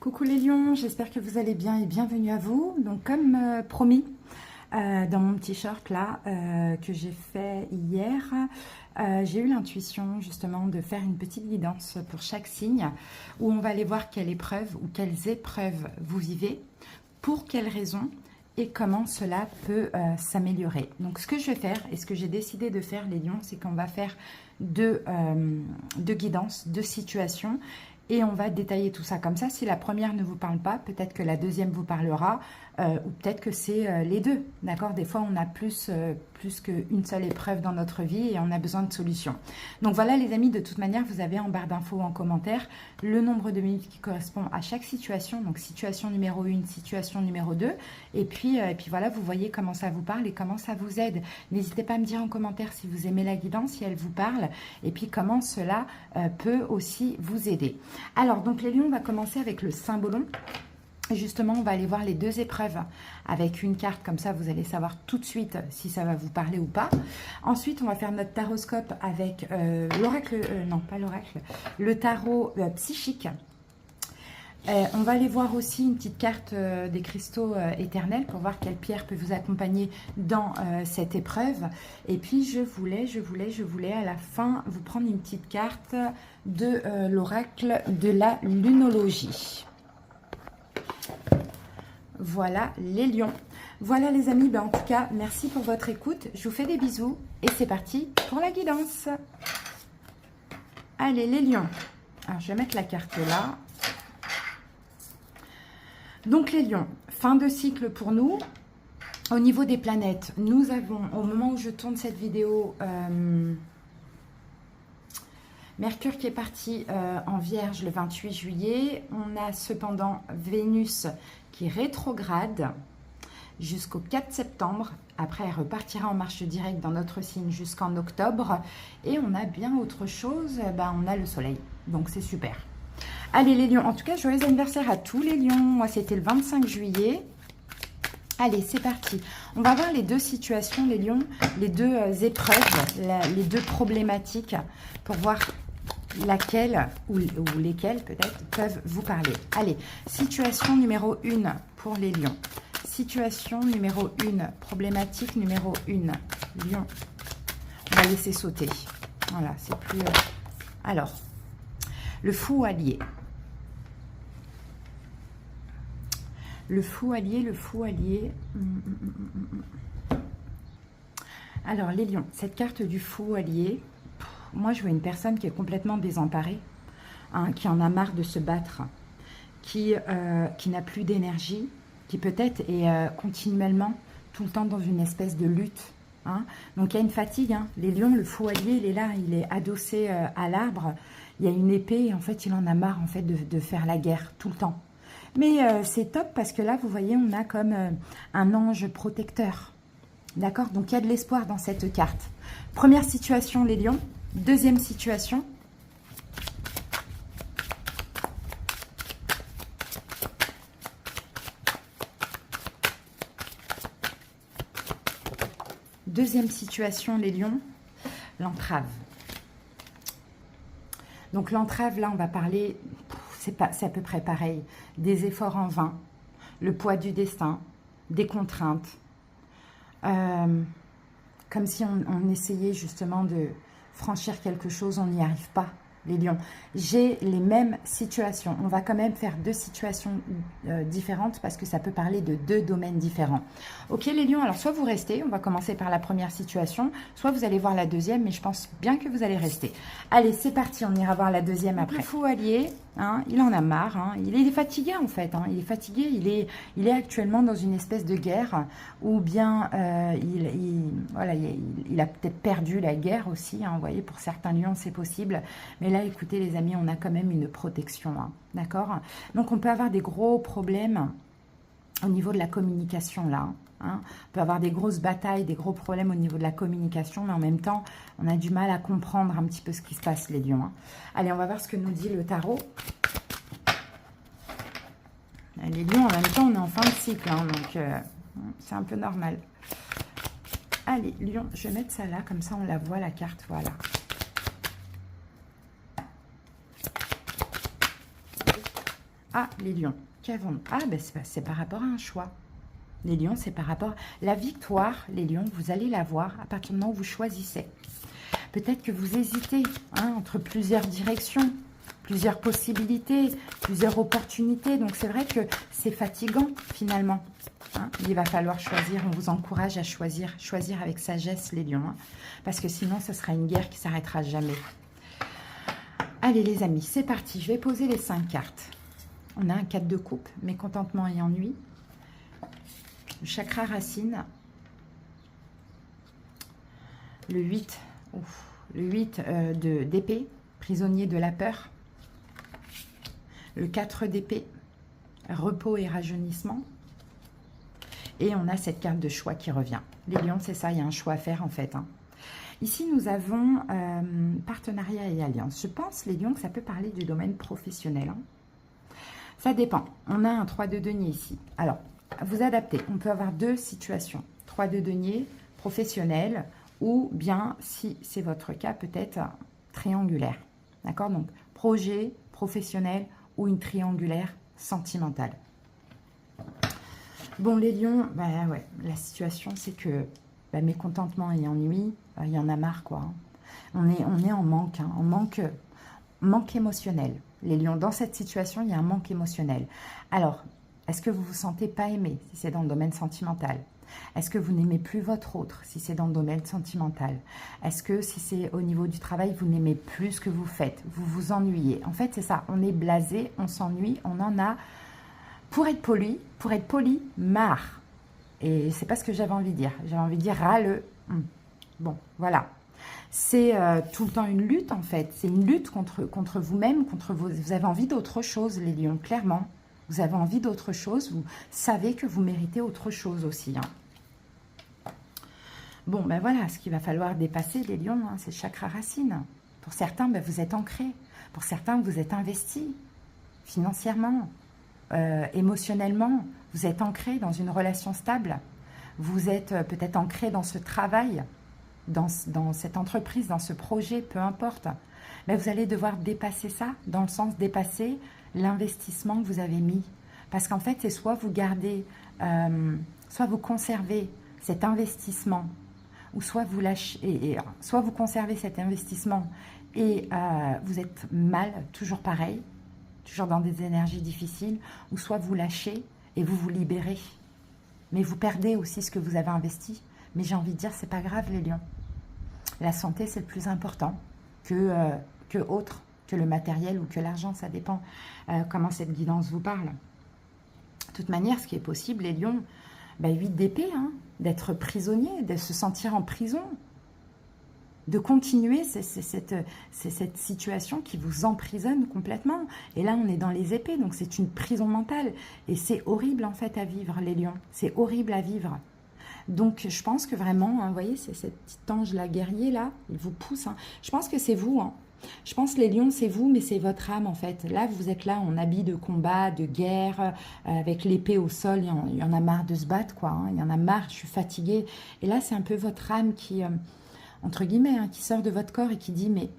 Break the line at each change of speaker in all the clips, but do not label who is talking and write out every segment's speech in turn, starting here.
Coucou les lions, j'espère que vous allez bien et bienvenue à vous. Donc comme promis, dans mon petit short là que j'ai fait hier, j'ai eu l'intuition justement de faire une petite guidance pour chaque signe où on va aller voir quelle épreuve ou quelles épreuves vous vivez, pour quelles raisons et comment cela peut s'améliorer. Donc ce que je vais faire et ce que j'ai décidé de faire les lions, c'est qu'on va faire deux guidances, deux situations. Et on va détailler tout ça comme ça. Si la première ne vous parle pas, peut-être que la deuxième vous parlera, ou peut-être que c'est les deux. D'accord? Des fois, on a plus qu'une seule épreuve dans notre vie et on a besoin de solutions. Donc voilà les amis, de toute manière, vous avez en barre d'infos ou en commentaire le nombre de minutes qui correspond à chaque situation. Donc situation numéro 1, situation numéro 2. Et puis voilà, vous voyez comment ça vous parle et comment ça vous aide. N'hésitez pas à me dire en commentaire si vous aimez la guidance, si elle vous parle, et puis comment cela peut aussi vous aider. Alors, donc les lions, on va commencer avec le symbolon. Et justement, on va aller voir les deux épreuves avec une carte, comme ça vous allez savoir tout de suite si ça va vous parler ou pas. Ensuite, on va faire notre taroscope avec l'oracle, non pas l'oracle, le tarot psychique. On va aller voir aussi une petite carte des cristaux éternels pour voir quelle pierre peut vous accompagner dans cette épreuve. Et puis je voulais à la fin vous prendre une petite carte de l'oracle de la lunologie. Voilà les lions. Voilà les amis, ben, en tout cas, merci pour votre écoute. Je vous fais des bisous et c'est parti pour la guidance. Allez les lions. Alors je vais mettre la carte là. Donc les lions, fin de cycle pour nous. Au niveau des planètes, nous avons, au moment où je tourne cette vidéo, Mercure qui est parti en Vierge le 28 juillet. On a cependant Vénus qui rétrograde jusqu'au 4 septembre. Après, elle repartira en marche directe dans notre signe jusqu'en octobre. Et on a bien autre chose, ben, on a le soleil. Donc c'est super. Allez les lions, en tout cas, joyeux anniversaire à tous les lions. Moi, c'était le 25 juillet. Allez, c'est parti. On va voir les deux situations, les lions, les deux épreuves, les deux problématiques pour voir laquelle ou lesquelles peut-être peuvent vous parler. Allez, situation numéro 1 pour les lions. Situation numéro 1, problématique numéro 1, lion. On va laisser sauter. Voilà, c'est plus... Alors, le fou allié. Le fou allié. Alors, les lions, cette carte du fou allié, moi, je vois une personne qui est complètement désemparée, hein, qui en a marre de se battre, qui n'a plus d'énergie, qui peut-être est continuellement, tout le temps dans une espèce de lutte. Hein. Donc, il y a une fatigue. Hein. Les lions, le fou allié, il est là, il est adossé à l'arbre. Il y a une épée et en fait, il en a marre en fait, de faire la guerre tout le temps. Mais c'est top parce que là, vous voyez, on a comme un ange protecteur. D'accord? Donc, il y a de l'espoir dans cette carte. Première situation, les lions. Deuxième situation. Deuxième situation, les lions. L'entrave. Donc, l'entrave, là, on va parler... C'est à peu près pareil. Des efforts en vain, le poids du destin, des contraintes. Comme si on essayait justement de franchir quelque chose, on n'y arrive pas, les lions. J'ai les mêmes situations. On va quand même faire deux situations différentes parce que ça peut parler de deux domaines différents. Ok les lions, alors soit vous restez, on va commencer par la première situation, soit vous allez voir la deuxième, mais je pense bien que vous allez rester. Allez, c'est parti, on ira voir la deuxième après. Le fou allié, hein, il en a marre, hein, il est fatigué en fait, hein, il est fatigué, il est actuellement dans une espèce de guerre, ou bien voilà, il a peut-être perdu la guerre aussi, hein, vous voyez, pour certains lions c'est possible, mais là écoutez les amis, on a quand même une protection, hein, d'accord? Donc on peut avoir des gros problèmes au niveau de la communication là, hein. On peut avoir des grosses batailles, des gros problèmes au niveau de la communication, mais en même temps, on a du mal à comprendre un petit peu ce qui se passe, les lions. Hein. Allez, on va voir ce que nous dit le tarot. Les lions, en même temps, on est en fin de cycle, hein, donc c'est un peu normal. Allez, lion, je vais mettre ça là, comme ça on la voit, la carte, voilà. Ah, les lions, qu'avons-nous? Ah, ben c'est par rapport à un choix. Les lions, c'est par rapport à la victoire. Les lions, vous allez la voir à partir du moment où vous choisissez. Peut-être que vous hésitez entre plusieurs directions, plusieurs possibilités, plusieurs opportunités. Donc, c'est vrai que c'est fatigant, finalement. Il va falloir choisir. On vous encourage à choisir. Choisir avec sagesse, les lions. Parce que sinon, ce sera une guerre qui ne s'arrêtera jamais. Allez, les amis, c'est parti. Je vais poser les 5 cartes. On a un 4 de coupe, mécontentement et ennui. Le chakra racine. Le 8. Le 8 d'épée, prisonnier de la peur. Le 4 d'épée, repos et rajeunissement. Et on a cette carte de choix qui revient. Les lions, c'est ça, il y a un choix à faire en fait. Ici, nous avons partenariat et alliance. Je pense, les lions, que ça peut parler du domaine professionnel. Ça dépend. On a un 3 de denier ici. Alors, vous adaptez. On peut avoir deux situations. 3 de denier, professionnel, ou bien, si c'est votre cas, peut-être triangulaire. D'accord? Donc, projet, professionnel ou une triangulaire sentimentale. Bon, les lions, bah ouais, la situation, c'est que mécontentement et ennui, il y en a marre, quoi. On est en manque, en manque émotionnel. Les lions, dans cette situation, il y a un manque émotionnel. Alors, est-ce que vous vous sentez pas aimé, si c'est dans le domaine sentimental? Est-ce que vous n'aimez plus votre autre, si c'est dans le domaine sentimental? Est-ce que si c'est au niveau du travail, vous n'aimez plus ce que vous faites? Vous vous ennuyez? En fait, c'est ça, on est blasé, on s'ennuie, on en a, pour être poli, marre. Et c'est pas ce que j'avais envie de dire. J'avais envie de dire râleux. Bon, voilà. C'est tout le temps une lutte, en fait. C'est une lutte contre vous-même, contre vos... Vous avez envie d'autre chose, les lions, clairement. Vous avez envie d'autre chose. Vous savez que vous méritez autre chose aussi. Bon, ben voilà, ce qu'il va falloir dépasser, les lions, c'est le chakra racine. Pour certains, vous êtes ancrés. Pour certains, vous êtes investis financièrement, émotionnellement. Vous êtes ancrés dans une relation stable. Vous êtes peut-être ancrés dans ce travail, dans cette entreprise, dans ce projet, peu importe. Mais vous allez devoir dépasser ça, dans le sens dépasser l'investissement que vous avez mis. Parce qu'en fait, c'est soit vous gardez, soit vous conservez cet investissement, ou soit vous lâchez, soit vous conservez cet investissement et vous êtes mal, toujours pareil, toujours dans des énergies difficiles, ou soit vous lâchez et vous vous libérez. Mais vous perdez aussi ce que vous avez investi. Mais j'ai envie de dire, c'est pas grave, les lions. La santé, c'est le plus important que autre, que le matériel ou que l'argent. Ça dépend comment cette guidance vous parle. De toute manière, ce qui est possible, les lions, 8 d'épée, d'être prisonnier, de se sentir en prison, de continuer, c'est cette situation qui vous emprisonne complètement. Et là, on est dans les épées, donc c'est une prison mentale. Et c'est horrible, en fait, à vivre, les lions. C'est horrible à vivre. Donc, je pense que vraiment, vous voyez, c'est cette petite ange-là, guerrier, là, il vous pousse. Je pense que c'est vous, Je pense, les lions, c'est vous, mais c'est votre âme, en fait. Là, vous êtes là en habit de combat, de guerre, avec l'épée au sol. Il y en a marre de se battre, quoi. Il y en a marre, je suis fatiguée. Et là, c'est un peu votre âme qui... entre guillemets, qui sort de votre corps et qui dit, mais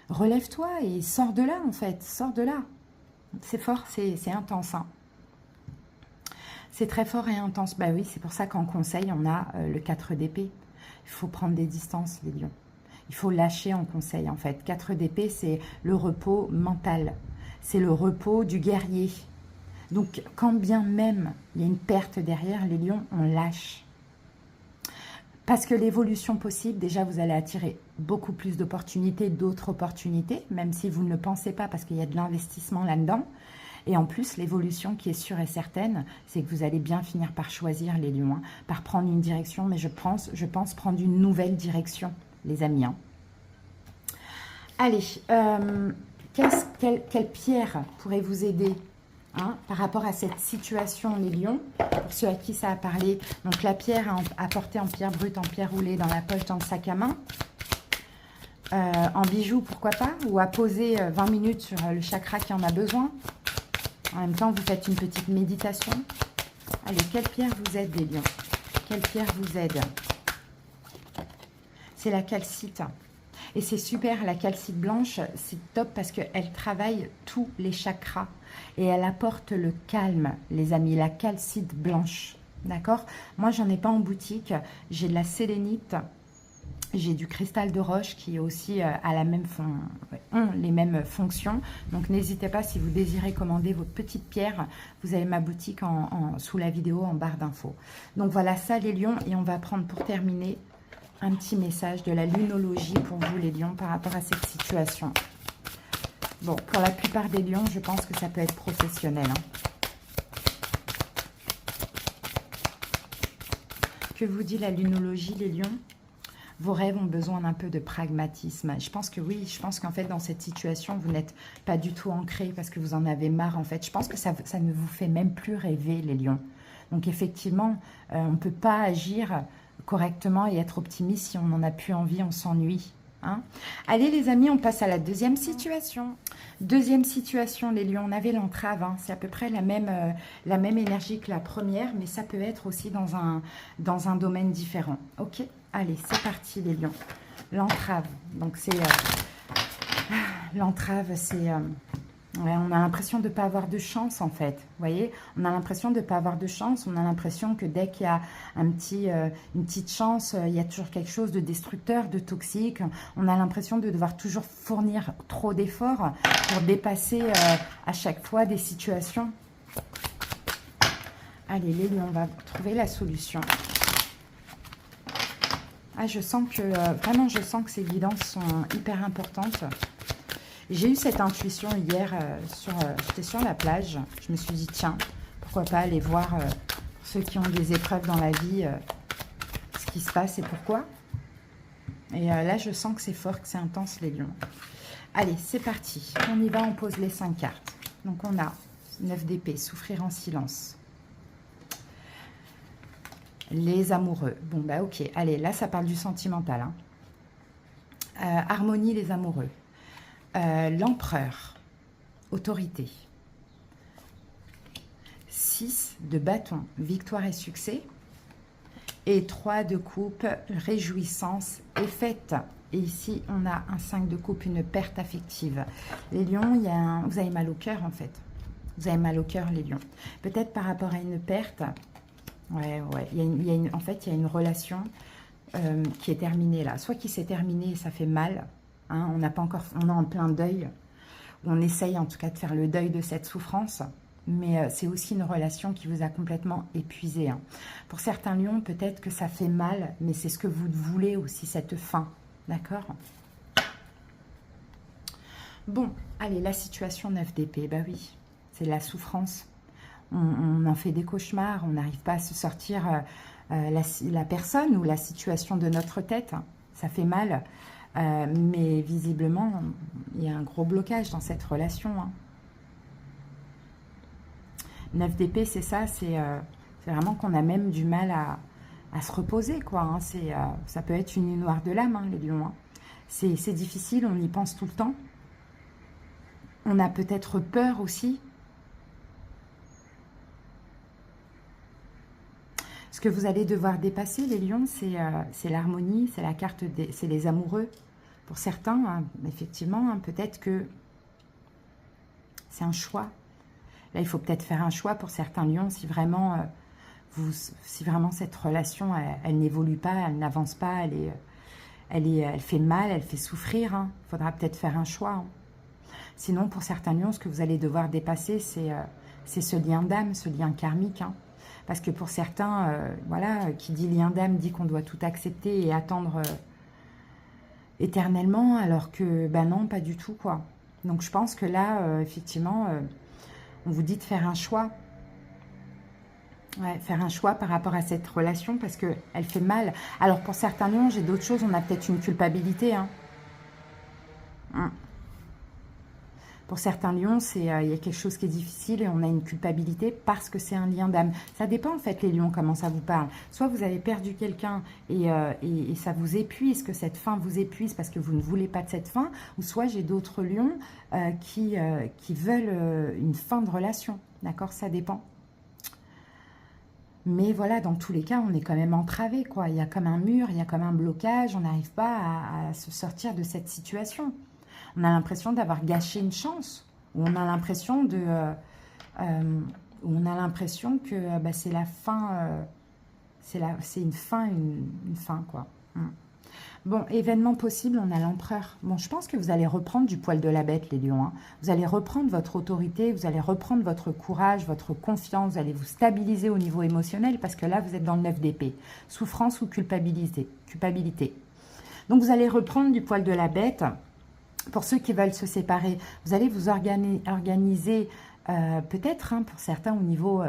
relève-toi et sors de là, en fait, sors de là. C'est fort, c'est intense. C'est très fort et intense. Oui, c'est pour ça qu'en conseil, on a le 4 d'épée. Il faut prendre des distances, les lions. Il faut lâcher en conseil, en fait. 4 d'épée, c'est le repos mental. C'est le repos du guerrier. Donc, quand bien même il y a une perte derrière, les lions, on lâche. Parce que l'évolution possible, déjà, vous allez attirer beaucoup plus d'opportunités, d'autres opportunités, même si vous ne le pensez pas, parce qu'il y a de l'investissement là-dedans. Et en plus, l'évolution qui est sûre et certaine, c'est que vous allez bien finir par choisir, les lions, par prendre une direction, mais je pense prendre une nouvelle direction, les amis. Allez, quelle pierre pourrait vous aider par rapport à cette situation, les lions, pour ceux à qui ça a parlé? Donc la pierre à porter en pierre brute, en pierre roulée, dans la poche, dans le sac à main, en bijoux, pourquoi pas, ou à poser 20 minutes sur le chakra qui en a besoin. En même temps, vous faites une petite méditation. Allez, quelle pierre vous aide, les lions? Quelle pierre vous aide? C'est la calcite. Et c'est super, la calcite blanche, c'est top parce qu'elle travaille tous les chakras. Et elle apporte le calme, les amis, la calcite blanche. D'accord? Moi, j'en ai pas en boutique. J'ai de la sélénite. J'ai du cristal de roche qui aussi ont les mêmes fonctions. Donc, n'hésitez pas, si vous désirez commander votre petite pierre, vous avez ma boutique sous la vidéo en barre d'infos. Donc, voilà ça, les lions. Et on va prendre pour terminer un petit message de la lunologie pour vous, les lions, par rapport à cette situation. Bon, pour la plupart des lions, je pense que ça peut être professionnel. Que vous dit la lunologie, les lions? Vos rêves ont besoin d'un peu de pragmatisme. Je pense que oui, je pense qu'en fait, dans cette situation, vous n'êtes pas du tout ancré parce que vous en avez marre, en fait. Je pense que ça ne vous fait même plus rêver, les lions. Donc, effectivement, on ne peut pas agir correctement et être optimiste si on n'en a plus envie, on s'ennuie. Hein. Allez, les amis, on passe à la deuxième situation. Deuxième situation, les lions, on avait l'entrave. Hein. C'est à peu près la même énergie que la première, mais ça peut être aussi dans un domaine différent. Ok? Allez, c'est parti, les lions. L'entrave. Donc, c'est... l'entrave, c'est... ouais, on a l'impression de ne pas avoir de chance, en fait. Vous voyez? On a l'impression de ne pas avoir de chance. On a l'impression que dès qu'il y a une petite chance, il y a toujours quelque chose de destructeur, de toxique. On a l'impression de devoir toujours fournir trop d'efforts pour dépasser à chaque fois des situations. Allez, les lions, on va trouver la solution. Ah, je sens que, vraiment, je sens que ces guidances sont hyper importantes. J'ai eu cette intuition hier, j'étais sur la plage. Je me suis dit, tiens, pourquoi pas aller voir ceux qui ont des épreuves dans la vie, ce qui se passe et pourquoi. Et là, je sens que c'est fort, que c'est intense, les lions. Allez, c'est parti. On y va, on pose les 5 cartes. Donc, on a 9 d'épée, souffrir en silence. Les amoureux. Bon, bah ok. Allez, là, ça parle du sentimental. Hein. Harmonie, les amoureux. L'empereur. Autorité. 6 de bâton. Victoire et succès. Et 3 de coupe. Réjouissance et fête. Et ici, on a un 5 de coupe, une perte affective. Les lions, vous avez mal au cœur, en fait. Vous avez mal au cœur, les lions. Peut-être par rapport à une perte... Ouais. En fait, il y a une relation qui est terminée là. Soit qui s'est terminée et ça fait mal. Hein, on est en plein deuil. On essaye en tout cas de faire le deuil de cette souffrance. Mais c'est aussi une relation qui vous a complètement épuisé. Hein. Pour certains lions, peut-être que ça fait mal, mais c'est ce que vous voulez aussi, cette fin. D'accord? Bon, allez, la situation 9 d'épée. Bah oui, c'est la souffrance. On en fait des cauchemars, on n'arrive pas à se sortir la personne ou la situation de notre tête. Ça fait mal, mais visiblement, il y a un gros blocage dans cette relation. Hein. 9 d'épée, c'est ça, c'est vraiment qu'on a même du mal à se reposer, quoi. Hein. Ça peut être une nuit noire de l'âme, hein, les lions. Hein. C'est difficile, on y pense tout le temps. On a peut-être peur aussi. Ce que vous allez devoir dépasser, les lions, c'est l'harmonie, c'est la carte, c'est les amoureux. Pour certains, hein, effectivement, hein, peut-être que c'est un choix. Là, il faut peut-être faire un choix pour certains lions si vraiment, cette relation, elle n'évolue pas, elle n'avance pas, elle fait mal, elle fait souffrir. Hein. Il faudra peut-être faire un choix. Hein. Sinon, pour certains lions, ce que vous allez devoir dépasser, c'est ce lien d'âme, ce lien karmique. Hein. Parce que pour certains, voilà, qui dit lien d'âme dit qu'on doit tout accepter et attendre éternellement, alors que, ben non, pas du tout, quoi. Donc, je pense que là, effectivement, on vous dit de faire un choix. Ouais, faire un choix par rapport à cette relation, parce qu'elle fait mal. Alors, pour certains lions, j'ai d'autres choses, on a peut-être une culpabilité, hein. Pour certains lions, il y a quelque chose qui est difficile et on a une culpabilité parce que c'est un lien d'âme. Ça dépend en fait, les lions, comment ça vous parle. Soit vous avez perdu quelqu'un et ça vous épuise, que cette fin vous épuise parce que vous ne voulez pas de cette fin. Ou soit j'ai d'autres lions qui veulent une fin de relation. D'accord? Ça dépend. Mais voilà, dans tous les cas, on est quand même entravé, quoi. Il y a comme un mur, il y a comme un blocage, on n'arrive pas à se sortir de cette situation. On a l'impression d'avoir gâché une chance, ou on a l'impression euh, on a l'impression que bah, c'est la fin, c'est une fin, une fin, quoi. Bon, événement possible, on a l'empereur. Bon, je pense que vous allez reprendre du poil de la bête, les lions. Hein. Vous allez reprendre votre autorité, vous allez reprendre votre courage, votre confiance, vous allez vous stabiliser au niveau émotionnel parce que là, vous êtes dans le 9 d'épée. Souffrance ou culpabilité. Donc, vous allez reprendre du poil de la bête. Pour ceux qui veulent se séparer, vous allez vous organiser peut-être hein, pour certains au niveau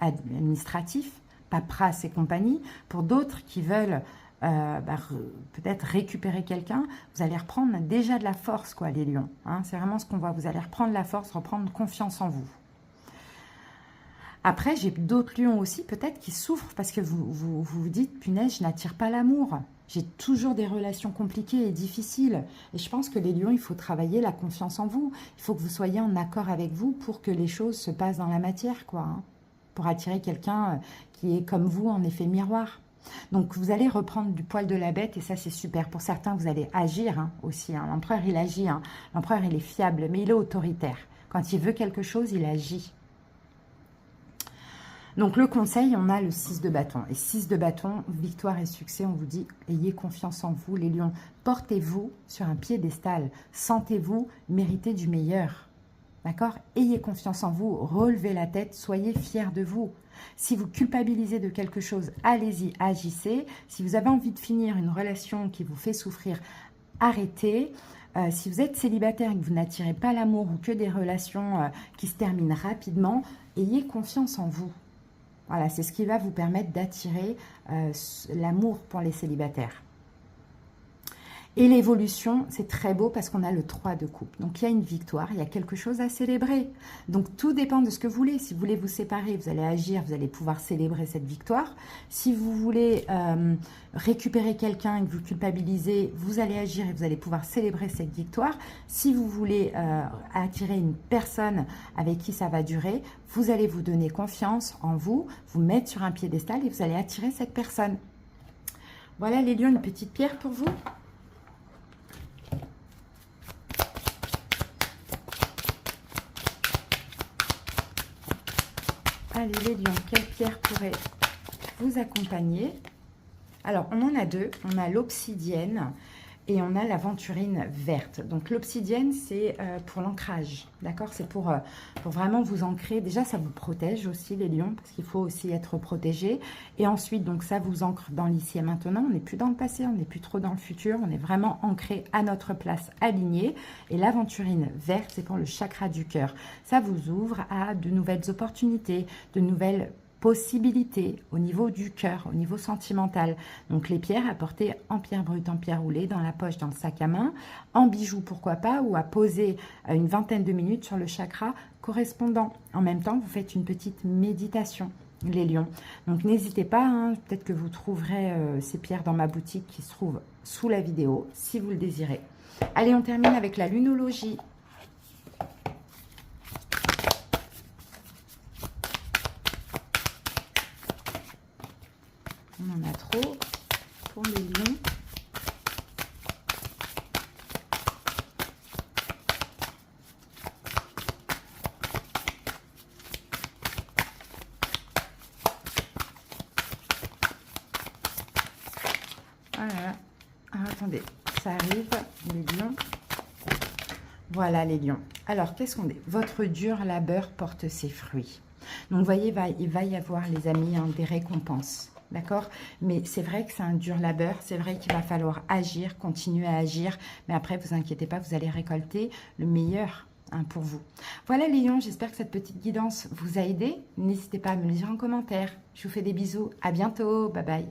administratif, paperasse et compagnie. Pour d'autres qui veulent peut-être récupérer quelqu'un, vous allez reprendre déjà de la force, quoi, les lions. Hein, c'est vraiment ce qu'on voit. Vous allez reprendre la force, reprendre confiance en vous. Après, j'ai d'autres lions aussi, peut-être, qui souffrent parce que vous dites, punaise, je n'attire pas l'amour. J'ai toujours des relations compliquées et difficiles. Et je pense que les lions, il faut travailler la confiance en vous. Il faut que vous soyez en accord avec vous pour que les choses se passent dans la matière, quoi. Hein, pour attirer quelqu'un qui est comme vous, en effet miroir. Donc, vous allez reprendre du poil de la bête et ça, c'est super. Pour certains, vous allez agir hein, aussi. Hein. L'empereur, il agit. Hein. L'empereur, il est fiable, mais il est autoritaire. Quand il veut quelque chose, il agit. Donc, le conseil, on a le 6 de bâton. Et 6 de bâton, victoire et succès, on vous dit, ayez confiance en vous, les lions. Portez-vous sur un piédestal. Sentez-vous mériter du meilleur. D'accord? Ayez confiance en vous, relevez la tête, soyez fiers de vous. Si vous culpabilisez de quelque chose, allez-y, agissez. Si vous avez envie de finir une relation qui vous fait souffrir, arrêtez. Si vous êtes célibataire et que vous n'attirez pas l'amour ou que des relations qui se terminent rapidement, ayez confiance en vous. Voilà, c'est ce qui va vous permettre d'attirer l'amour pour les célibataires. Et l'évolution, c'est très beau parce qu'on a le 3 de coupe. Donc, il y a une victoire, il y a quelque chose à célébrer. Donc, tout dépend de ce que vous voulez. Si vous voulez vous séparer, vous allez agir, vous allez pouvoir célébrer cette victoire. Si vous voulez récupérer quelqu'un et que vous culpabilisez, vous allez agir et vous allez pouvoir célébrer cette victoire. Si vous voulez attirer une personne avec qui ça va durer, vous allez vous donner confiance en vous, vous mettre sur un piédestal et vous allez attirer cette personne. Voilà les lions, une petite pierre pour vous. Allez les lions, quelle pierre pourrait vous accompagner? Alors, on en a deux. On a l'obsidienne et on a l'aventurine verte. Donc, l'obsidienne, c'est pour l'ancrage. D'accord? C'est pour vraiment vous ancrer. Déjà, ça vous protège aussi, les lions, parce qu'il faut aussi être protégé. Et ensuite, donc, ça vous ancre dans l'ici et maintenant. On n'est plus dans le passé, on n'est plus trop dans le futur. On est vraiment ancré à notre place, aligné. Et l'aventurine verte, c'est pour le chakra du cœur. Ça vous ouvre à de nouvelles opportunités, de nouvelles possibilités au niveau du cœur, au niveau sentimental. Donc les pierres à porter en pierre brute, en pierre roulée, dans la poche, dans le sac à main, en bijoux pourquoi pas, ou à poser une vingtaine de minutes sur le chakra correspondant. En même temps, vous faites une petite méditation, les lions. Donc n'hésitez pas, hein, peut-être que vous trouverez ces pierres dans ma boutique qui se trouve sous la vidéo, si vous le désirez. Allez, on termine avec la lunologie. On en a trop pour les lions. Voilà. Alors, attendez, ça arrive, les lions. Voilà les lions. Alors, qu'est-ce qu'on dit? Votre dur labeur porte ses fruits. Donc, vous voyez, il va y avoir, les amis, hein, des récompenses. D'accord? Mais c'est vrai que c'est un dur labeur. C'est vrai qu'il va falloir agir, continuer à agir. Mais après, vous inquiétez pas, vous allez récolter le meilleur hein, pour vous. Voilà les lions, j'espère que cette petite guidance vous a aidé. N'hésitez pas à me le dire en commentaire. Je vous fais des bisous. À bientôt. Bye bye.